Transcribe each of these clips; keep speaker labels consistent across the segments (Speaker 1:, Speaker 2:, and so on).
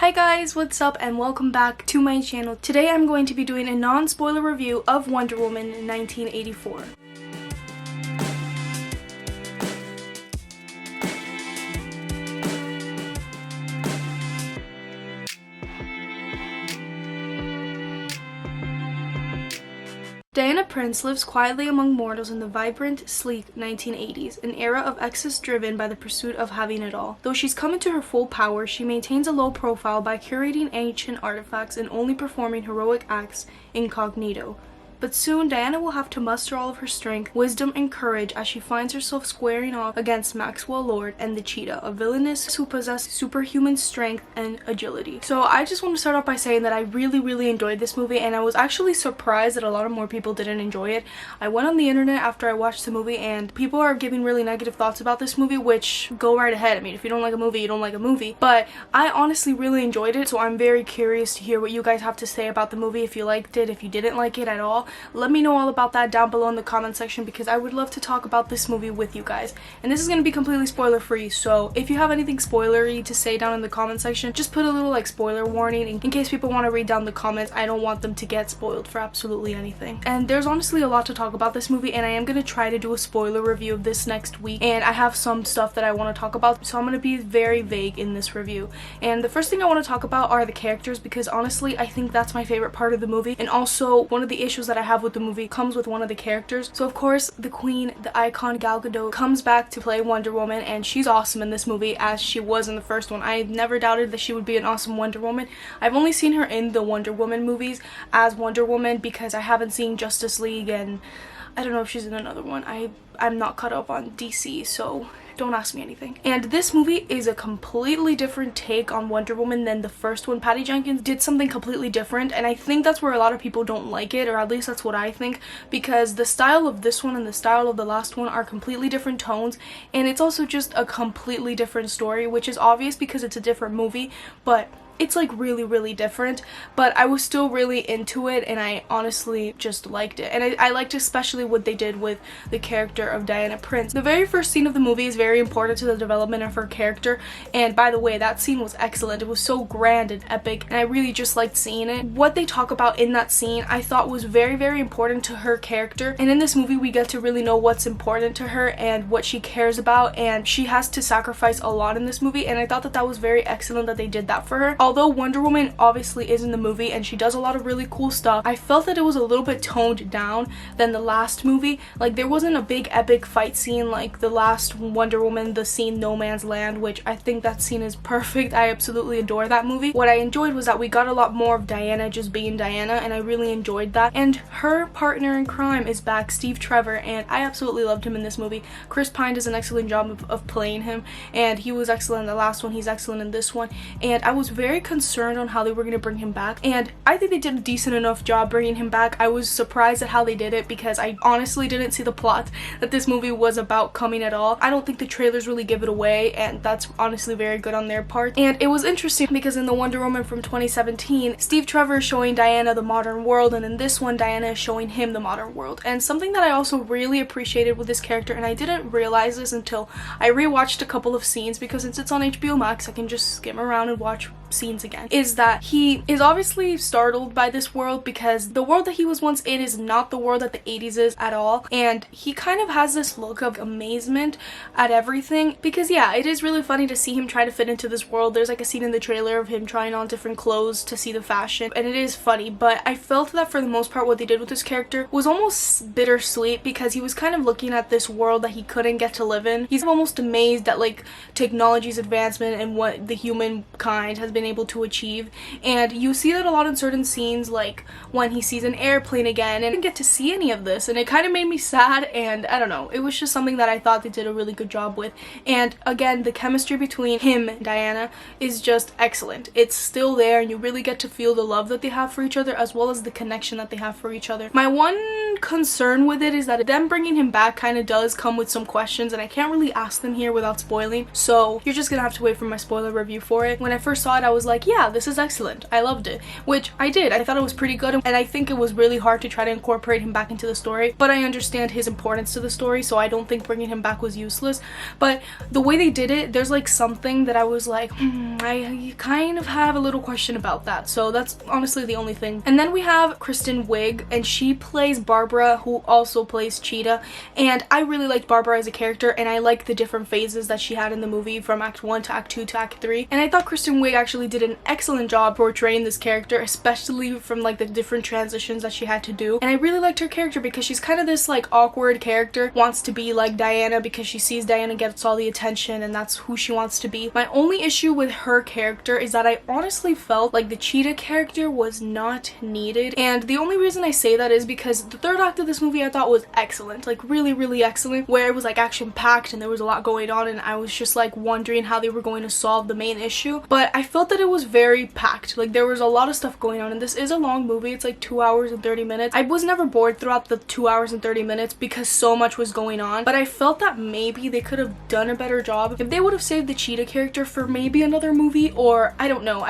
Speaker 1: Hi guys, what's up and welcome back to my channel. Today I'm going to be doing a non-spoiler review of Wonder Woman 1984. Diana Prince lives quietly among mortals in the vibrant, sleek 1980s, an era of excess driven by the pursuit of having it all. Though she's come into her full power, she maintains a low profile by curating ancient artifacts and only performing heroic acts incognito. But soon, Diana will have to muster all of her strength, wisdom, and courage as she finds herself squaring off against Maxwell Lord and the Cheetah, a villainess who possess superhuman strength and agility. So I just want to start off by saying that I really enjoyed this movie, and I was actually surprised that a lot of more people didn't enjoy it. I went on the internet after I watched the movie, and people are giving really negative thoughts about this movie, which go right ahead. I mean, if you don't like a movie, you don't like a movie. But I honestly really enjoyed it, so I'm very curious to hear what you guys have to say about the movie, if you liked it, if you didn't like it at all. Let me know all about that down below in the comment section because I would love to talk about this movie with you guys. And this is going to be completely spoiler free, so if you have anything spoilery to say down in the comment section, just put a little like spoiler warning in case people want to read down the comments. I don't want them to get spoiled for absolutely anything. And there's honestly a lot to talk about this movie, and I am going to try to do a spoiler review of this next week, and I have some stuff that I want to talk about, so I'm going to be very vague in this review. And the first thing I want to talk about are the characters, because honestly I think that's my favorite part of the movie, and also one of the issues that I have with the movie comes with one of the characters. So of course the queen, the icon Gal Gadot, comes back to play Wonder Woman, and she's awesome in this movie as she was in the first one. I never doubted that she would be an awesome Wonder Woman. I've only seen her in the Wonder Woman movies as Wonder Woman because I haven't seen Justice League, and I don't know if she's in another one. I'm not caught up on DC, so don't ask me anything. And this movie is a completely different take on Wonder Woman than the first one. Patty Jenkins did something completely different, and I think that's where a lot of people don't like it, or at least that's what I think, because the style of this one and the style of the last one are completely different tones, and it's also just a completely different story, which is obvious because it's a different movie, but it's like really different. But I was still really into it, and I honestly just liked it, and I liked especially what they did with the character of Diana Prince. The very first scene of the movie is very important to the development of her character, and by the way, that scene was excellent. It was so grand and epic, and I really just liked seeing it. What they talk about in that scene I thought was very important to her character, and in this movie we get to really know what's important to her and what she cares about, and she has to sacrifice a lot in this movie, and I thought that that was very excellent that they did that for her. Although Wonder Woman obviously is in the movie and she does a lot of really cool stuff, I felt that it was a little bit toned down than the last movie. Like, there wasn't a big epic fight scene like the last Wonder Woman, the scene No Man's Land, which I think that scene is perfect. I absolutely adore that movie. What I enjoyed was that we got a lot more of Diana just being Diana, and I really enjoyed that. And her partner in crime is back, Steve Trevor, and I absolutely loved him in this movie. Chris Pine does an excellent job of playing him, and he was excellent in the last one, he's excellent in this one, and I was very concerned on how they were going to bring him back, and I think they did a decent enough job bringing him back. I was surprised at how they did it because I honestly didn't see the plot that this movie was about coming at all. I don't think the trailers really give it away, and that's honestly very good on their part. And it was interesting because in the Wonder Woman from 2017, Steve Trevor is showing Diana the modern world, and in this one Diana is showing him the modern world. And something that I also really appreciated with this character, and I didn't realize this until I rewatched a couple of scenes because since it's on HBO Max I can just skim around and watch scenes again, is that he is obviously startled by this world because the world that he was once in is not the world that the 80s is at all, and he kind of has this look of amazement at everything because yeah, it is really funny to see him try to fit into this world. There's like a scene in the trailer of him trying on different clothes to see the fashion, and it is funny, but I felt that for the most part what they did with this character was almost bittersweet because he was kind of looking at this world that he couldn't get to live in. He's almost amazed at like technology's advancement and what the humankind has been able to achieve, and you see that a lot in certain scenes, like when he sees an airplane again, and I didn't get to see any of this, and it kind of made me sad, and I don't know, it was just something that I thought they did a really good job with. And again, the chemistry between him and Diana is just excellent. It's still there, and you really get to feel the love that they have for each other as well as the connection that they have for each other. My one concern with it is that them bringing him back kind of does come with some questions, and I can't really ask them here without spoiling, so you're just gonna have to wait for my spoiler review for it. When I first saw it I was like, yeah, this is excellent. I loved it, which I did. I thought it was pretty good, and I think it was really hard to try to incorporate him back into the story, but I understand his importance to the story, so I don't think bringing him back was useless. But the way they did it, there's like something that I was like, I kind of have a little question about that. So that's honestly the only thing. And then we have Kristen Wiig, and she plays Barbara, who also plays Cheetah, and I really liked Barbara as a character, and I like the different phases that she had in the movie from Act 1 to Act 2 to Act 3, and I thought Kristen Wiig actually did an excellent job portraying this character, especially from like the different transitions that she had to do. And I really liked her character because she's kind of this like awkward character, wants to be like Diana because she sees Diana gets all the attention and that's who she wants to be. My only issue with her character is that I honestly felt like the Cheetah character was not needed, and the only reason I say that is because the third act of this movie I thought was excellent, like really excellent, where it was like action packed and there was a lot going on, and I was just like wondering how they were going to solve the main issue. But I felt that it was very packed, like there was a lot of stuff going on, and this is a long movie. It's like 2 hours and 30 minutes. I was never bored throughout the 2 hours and 30 minutes because so much was going on, but I felt that maybe they could have done a better job if they would have saved the Cheetah character for maybe another movie, or I don't know.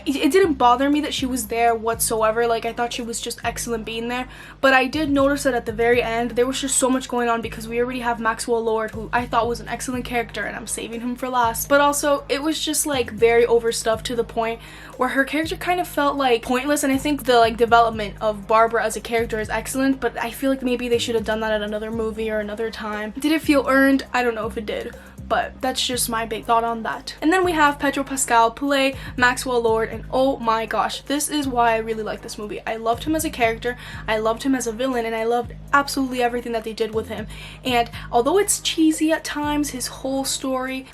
Speaker 1: It didn't bother me that she was there whatsoever. Like, I thought she was just excellent being there, but I did notice that at the very end there was just so much going on because we already have Maxwell Lord, who I thought was an excellent character, and I'm saving him for last. But also it was just like very overstuffed to the point where her character kind of felt like pointless, and I think the like development of Barbara as a character is excellent, but I feel like maybe they should have done that at another movie or another time. Did it feel earned? I don't know if it did, but that's just my big thought on that. And then we have Pedro Pascal play Maxwell Lord, and oh my gosh, this is why I really like this movie. I loved him as a character, I loved him as a villain, and I loved absolutely everything that they did with him. And although it's cheesy at times, his whole story,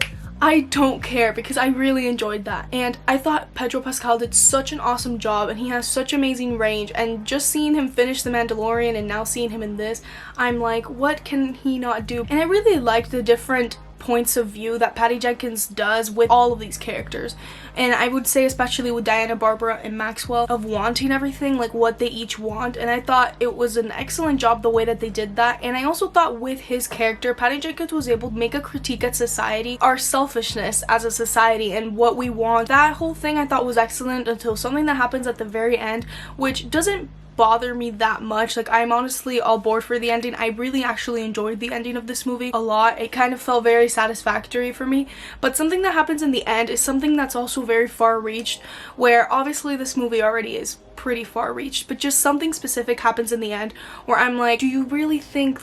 Speaker 1: I don't care because I really enjoyed that. And I thought Pedro Pascal did such an awesome job, and he has such amazing range, and just seeing him finish The Mandalorian and now seeing him in this, I'm like, what can he not do? And I really liked the different points of view that Patty Jenkins does with all of these characters, and I would say especially with Diana, Barbara, and Maxwell, of wanting everything, like what they each want. And I thought it was an excellent job the way that they did that. And I also thought with his character, Patty Jenkins was able to make a critique at society, our selfishness as a society and what we want. That whole thing I thought was excellent until something that happens at the very end, which doesn't bother me that much. Like, I'm honestly all bored for the ending. I really actually enjoyed the ending of this movie a lot. It kind of felt very satisfactory for me, but something that happens in the end is something that's also very far reached, where obviously this movie already is pretty far reached, but just something specific happens in the end where I'm like, do you really think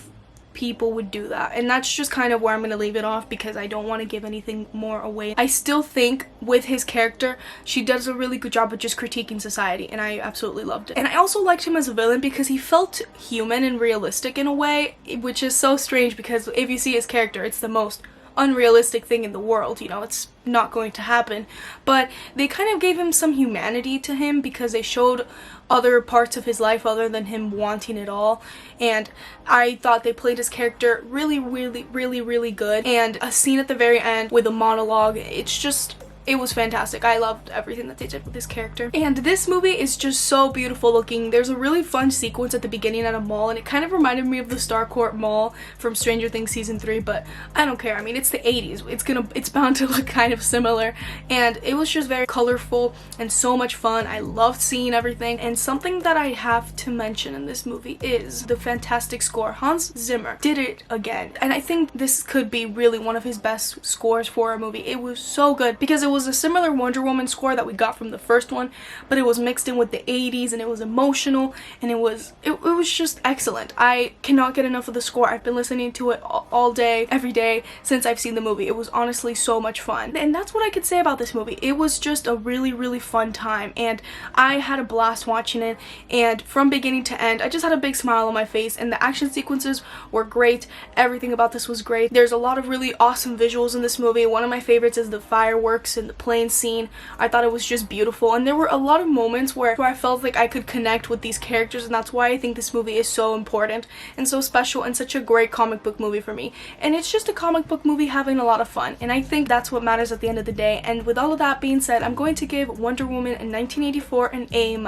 Speaker 1: people would do that? And that's just kind of where I'm gonna leave it off because I don't want to give anything more away. I still think with his character, she does a really good job of just critiquing society, and I absolutely loved it. And I also liked him as a villain because he felt human and realistic in a way, which is so strange because if you see his character, it's the most unrealistic thing in the world, you know, it's not going to happen. But they kind of gave him some humanity to him because they showed other parts of his life other than him wanting it all, and I thought they played his character really good. And a scene at the very end with a monologue, it was fantastic. I loved everything that they did with this character. And this movie is just so beautiful looking. There's a really fun sequence at the beginning at a mall, and it kind of reminded me of the Starcourt Mall from Stranger Things season 3, but I don't care. I mean, it's the 80s. It's bound to look kind of similar. And it was just very colorful and so much fun. I loved seeing everything. And something that I have to mention in this movie is the fantastic score. Hans Zimmer did it again. And I think this could be really one of his best scores for a movie. It was so good because it was a similar Wonder Woman score that we got from the first one, but it was mixed in with the 80s, and it was emotional, and it was just excellent. I cannot get enough of the score. I've been listening to it all day, every day since I've seen the movie. It was honestly so much fun, and that's what I could say about this movie. It was just a really fun time, and I had a blast watching it, and from beginning to end I just had a big smile on my face, and the action sequences were great. Everything about this was great. There's a lot of really awesome visuals in this movie. One of my favorites is the fireworks and the plane scene. I thought it was just beautiful, and there were a lot of moments where I felt like I could connect with these characters, and that's why I think this movie is so important and so special and such a great comic book movie for me. And it's just a comic book movie having a lot of fun, and I think that's what matters at the end of the day. And with all of that being said, I'm going to give Wonder Woman in 1984 an A-.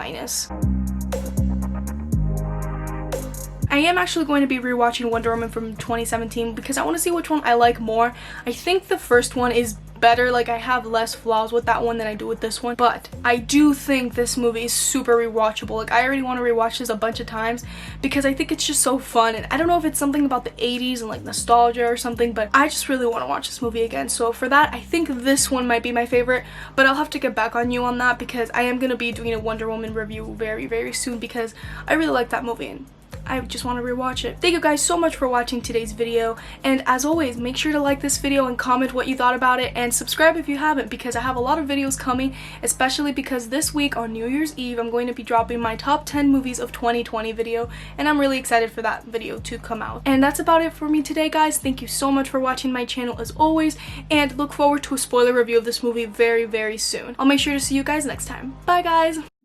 Speaker 1: I am actually going to be rewatching Wonder Woman from 2017 because I want to see which one I like more. I think the first one is better. Like, I have less flaws with that one than I do with this one, but I do think this movie is super rewatchable. Like, I already want to rewatch this a bunch of times because I think it's just so fun, and I don't know if it's something about the 80s and like nostalgia or something, but I just really want to watch this movie again. So for that, I think this one might be my favorite, but I'll have to get back on you on that because I am going to be doing a Wonder Woman review very, very soon because I really like that movie and I just want to rewatch it. Thank you guys so much for watching today's video, and as always, make sure to like this video and comment what you thought about it, and subscribe if you haven't because I have a lot of videos coming, especially because this week on New Year's Eve I'm going to be dropping my top 10 movies of 2020 video, and I'm really excited for that video to come out. And that's about it for me today, guys. Thank you so much for watching my channel as always, and look forward to a spoiler review of this movie very, very soon. I'll make sure to see you guys next time. Bye, guys!